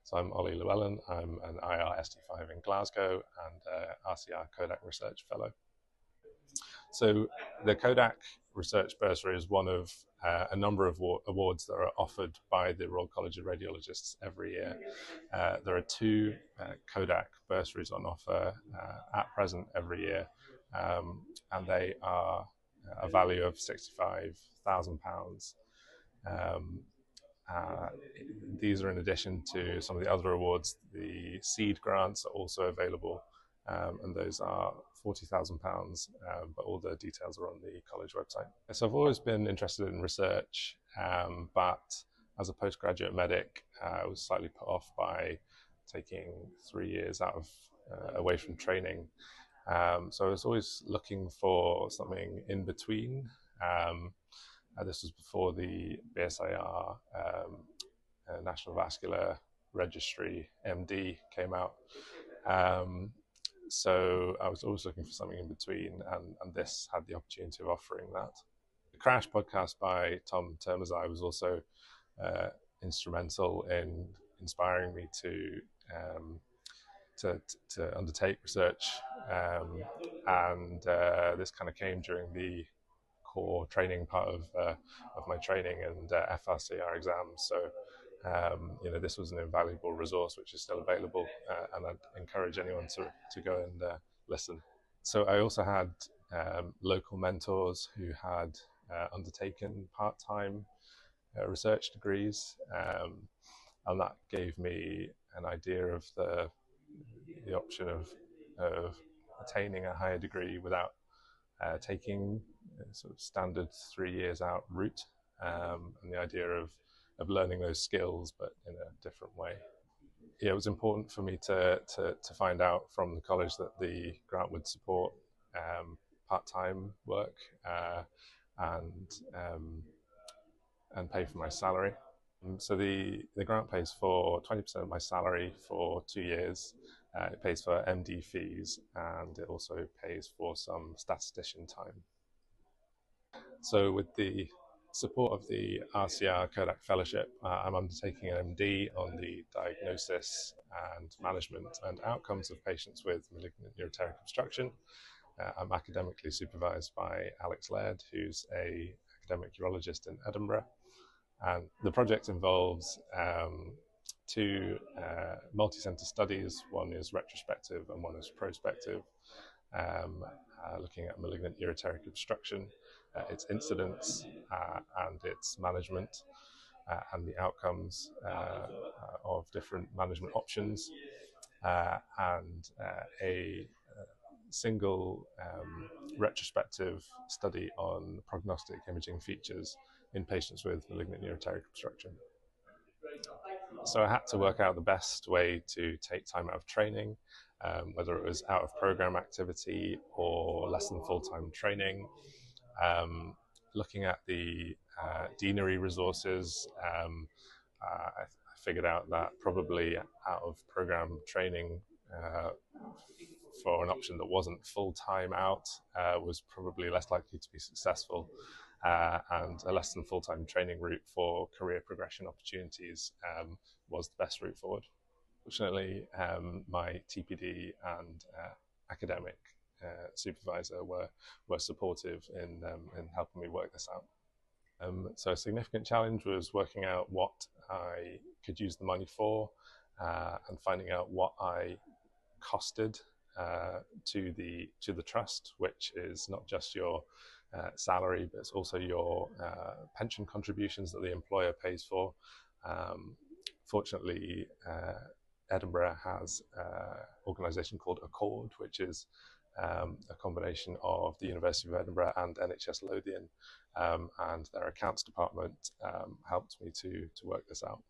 So I'm Ollie Llewellyn. I'm an IR 5 in Glasgow and RCR Kodak Research Fellow. So the Kodak Research Bursary is one of a number of awards that are offered by the Royal College of Radiologists every year. There are two Kodak bursaries on offer at present every year, and they are a value of £65,000. Um, uh, these are in addition to some of the other awards. The seed grants are also available, and those are £40,000, but all the details are on the college website. So I've always been interested in research, but as a postgraduate medic, I was slightly put off by taking 3 years away from training. So I was always looking for something in between. This was before the BSIR National Vascular Registry MD came out. So I was always looking for something in between, and this had the opportunity of offering that. The Crash podcast by Tom Termazai was also instrumental in inspiring me to undertake research, and this kind of came during the core training part of my training and FRCR exams. So this was an invaluable resource which is still available, and I'd encourage anyone to go and listen. So I also had local mentors who had undertaken part-time research degrees, and that gave me an idea of the option of attaining a higher degree without taking sort of standard 3 years out route, and the idea of learning those skills but in a different way. Yeah, it was important for me to find out from the college that the grant would support part-time work and pay for my salary. So the grant pays for 20% of my salary for 2 years. It pays for MD fees, and it also pays for some statistician time. So with the support of the RCR Kodak Fellowship, I'm undertaking an MD on the diagnosis and management and outcomes of patients with malignant ureteric obstruction. I'm academically supervised by Alex Laird, who's an academic urologist in Edinburgh. And the project involves two multi-centre studies. One is retrospective and one is prospective, looking at malignant ureteric obstruction, its incidence and its management, and the outcomes of different management options, and a single retrospective study on prognostic imaging features in patients with malignant ureteric obstruction. So I had to work out the best way to take time out of training, whether it was out of program activity or less than full-time training. Looking at the deanery resources, I figured out that probably out of program training for an option that wasn't full-time out was probably less likely to be successful, and a less than full-time training route for career progression opportunities was the best route forward. Fortunately, my TPD and academic supervisor were supportive in helping me work this out. So a significant challenge was working out what I could use the money for, and finding out what I costed to the trust, which is not just your salary, but it's also your pension contributions that the employer pays for. Fortunately, Edinburgh has an organisation called Accord, which is a combination of the University of Edinburgh and NHS Llewllyn, and their accounts department helped me to work this out.